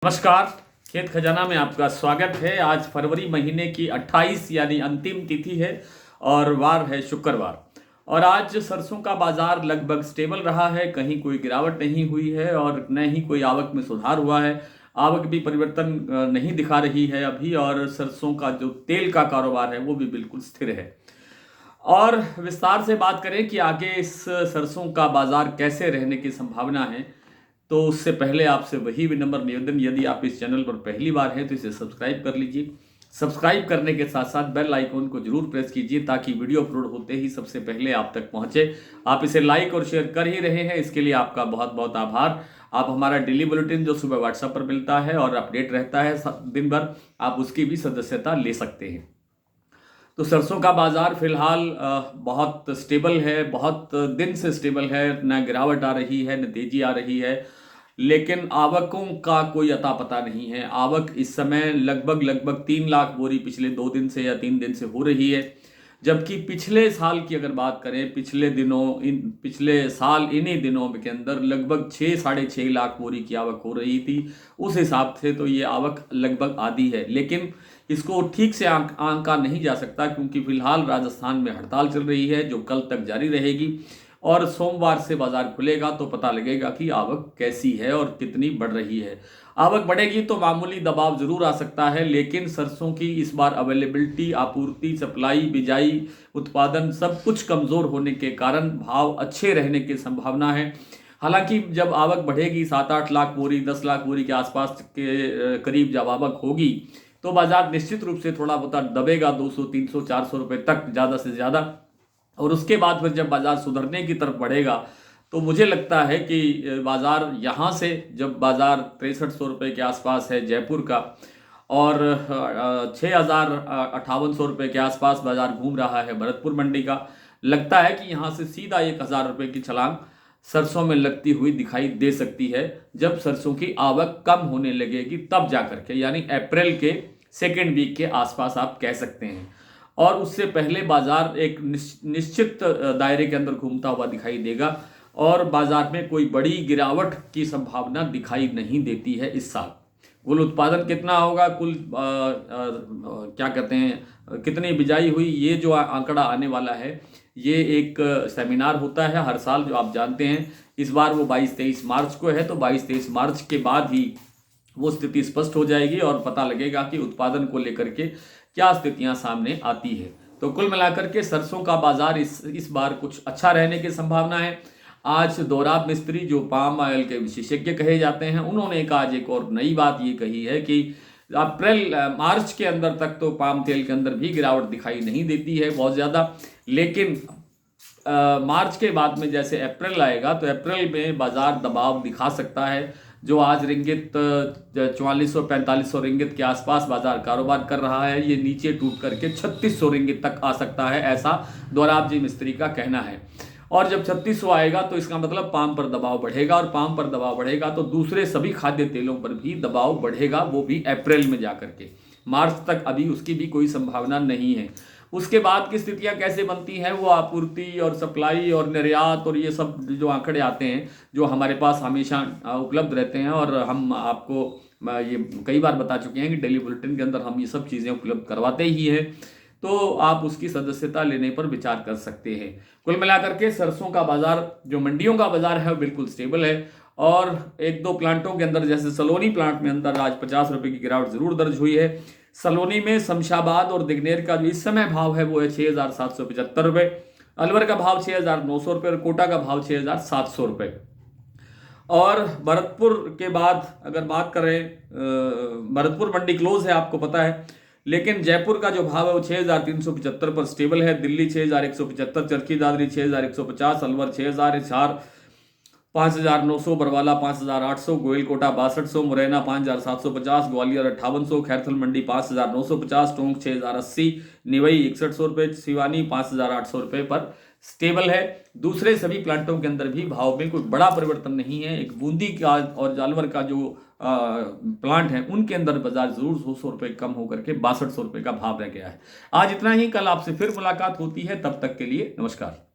नमस्कार। खेत खजाना में आपका स्वागत है। आज फरवरी महीने की 28 यानी अंतिम तिथि है और वार है शुक्रवार। और आज सरसों का बाजार लगभग स्टेबल रहा है, कहीं कोई गिरावट नहीं हुई है और न ही कोई आवक में सुधार हुआ है। आवक भी परिवर्तन नहीं दिखा रही है अभी, और सरसों का जो तेल का कारोबार है वो भी बिल्कुल स्थिर है। और विस्तार से बात करें कि आगे इस सरसों का बाजार कैसे रहने की संभावना है, तो उससे पहले आपसे वही विनम्र निवेदन, यदि आप इस चैनल पर पहली बार हैं तो इसे सब्सक्राइब कर लीजिए। सब्सक्राइब करने के साथ साथ बेल आइकन को जरूर प्रेस कीजिए ताकि वीडियो अपलोड होते ही सबसे पहले आप तक पहुंचे। आप इसे लाइक और शेयर कर ही रहे हैं, इसके लिए आपका बहुत बहुत आभार। आप हमारा डेली बुलेटिन जो सुबह व्हाट्सएप पर मिलता है और अपडेट रहता है दिन भर, आप उसकी भी सदस्यता ले सकते हैं। तो सरसों का बाजार फिलहाल बहुत स्टेबल है, बहुत दिन से स्टेबल है। न गिरावट आ रही है न तेजी आ रही है, लेकिन आवकों का कोई अता पता नहीं है। आवक इस समय लगभग 3 लाख बोरी पिछले 2 दिन से या 3 दिन से हो रही है, जबकि पिछले साल की अगर बात करें, पिछले साल इन्हीं दिनों के अंदर लगभग 6-6.5 लाख बोरी की आवक हो रही थी। उस हिसाब से तो ये आवक लगभग आधी है, लेकिन इसको ठीक से आंका नहीं जा सकता क्योंकि फिलहाल राजस्थान में हड़ताल चल रही है जो कल तक जारी रहेगी। और सोमवार से बाजार खुलेगा तो पता लगेगा कि आवक कैसी है और कितनी बढ़ रही है। आवक बढ़ेगी तो मामूली दबाव जरूर आ सकता है, लेकिन सरसों की इस बार अवेलेबिलिटी, आपूर्ति, सप्लाई, बिजाई, उत्पादन सब कुछ कमजोर होने के कारण भाव अच्छे रहने की संभावना है। हालांकि जब आवक बढ़ेगी 7-8 लाख बोरी, 10 लाख बोरी के आसपास के करीब जब आवक होगी तो बाजार निश्चित रूप से थोड़ा बहुत दबेगा 200, 300, 400 रुपए तक ज़्यादा से ज़्यादा। और उसके बाद फिर जब बाजार सुधरने की तरफ बढ़ेगा तो मुझे लगता है कि बाजार यहाँ से, जब बाजार 6300 रुपये के आसपास है जयपुर का और 6,5800 रुपये के आसपास बाजार घूम रहा है भरतपुर मंडी का, लगता है कि यहाँ से सीधा 1,000 रुपये की छलांग सरसों में लगती हुई दिखाई दे सकती है। जब सरसों की आवक कम होने लगेगी तब जाकर के, यानी अप्रैल के सेकेंड वीक के आसपास आप कह सकते हैं। और उससे पहले बाजार एक निश्चित दायरे के अंदर घूमता हुआ दिखाई देगा और बाजार में कोई बड़ी गिरावट की संभावना दिखाई नहीं देती है इस साल। कुल उत्पादन कितना होगा, क्या कहते हैं, कितनी बिजाई हुई, ये जो आंकड़ा आने वाला है, ये एक सेमिनार होता है हर साल जो आप जानते हैं। इस बार वो 22-23 मार्च को है, तो 22-23 मार्च के बाद ही वो स्थिति स्पष्ट हो जाएगी और पता लगेगा कि उत्पादन को लेकर के क्या स्थितियां सामने आती है। तो कुल मिलाकर के सरसों का बाजार इस बार कुछ अच्छा रहने की संभावना है। आज दोराब मिस्त्री, जो पाम ऑयल के विशेषज्ञ कहे जाते हैं, उन्होंने आज एक और नई बात ये कही है कि मार्च के अंदर तक तो पाम तेल के अंदर भी गिरावट दिखाई नहीं देती है बहुत ज़्यादा, लेकिन मार्च के बाद में जैसे अप्रैल आएगा तो अप्रैल में बाजार दबाव दिखा सकता है। जो आज रिंगित 4400-4500 रिंगित के आसपास बाजार कारोबार कर रहा है, ये नीचे टूट करके 3600 रिंगित तक आ सकता है, ऐसा दोराब जी मिस्त्री का कहना है। और जब 3600 आएगा तो इसका मतलब पाम पर दबाव बढ़ेगा, और पाम पर दबाव बढ़ेगा तो दूसरे सभी खाद्य तेलों पर भी दबाव बढ़ेगा, वो भी अप्रैल में जाकर के। मार्च तक अभी उसकी भी कोई संभावना नहीं है। उसके बाद की स्थितियां कैसे बनती हैं, वो आपूर्ति और सप्लाई और निर्यात और ये सब जो आंकड़े आते हैं, जो हमारे पास हमेशा उपलब्ध रहते हैं, और हम आपको ये कई बार बता चुके हैं कि डेली बुलेटिन के अंदर हम ये सब चीज़ें उपलब्ध करवाते ही हैं, तो आप उसकी सदस्यता लेने पर विचार कर सकते हैं। कुल मिलाकर के सरसों का बाजार, जो मंडियों का बाजार है, बिल्कुल स्टेबल है। और 1-2 प्लांटों के अंदर, जैसे सलोनी प्लांट में अंदर आज 50 रुपये की गिरावट जरूर दर्ज हुई है। सलोनी में शमशाबाद और दिग्नेर का जो इस समय भाव है वो है 6,775 रुपये, अलवर का भाव 6,900 रुपये और कोटा का भाव 6,700 रुपये। और भरतपुर के बाद अगर बात करें, भरतपुर मंडी क्लोज है आपको पता है, लेकिन जयपुर का जो भाव है वो 6,375 पर स्टेबल है। दिल्ली 6,175, चरखी दादरी 6,150, अलवर 6,000, 5,900, बरवाला 5,800, गोयल कोटा 6200, मुरैना 5,750, ग्वालियर 5800, खैरथल मंडी 5,950, टोंक 6,080, निवई 6100 रुपये, सिवानी 5,800 रुपये पर स्टेबल है। दूसरे सभी प्लांटों के अंदर भी भाव में कोई बड़ा परिवर्तन नहीं है। एक बूंदी का और जालवर का जो प्लांट है, उनके अंदर बाजार जरूर 100 रुपये कम होकर के 6200 रुपये का भाव रह गया है। आज इतना ही, कल आपसे फिर मुलाकात होती है, तब तक के लिए नमस्कार।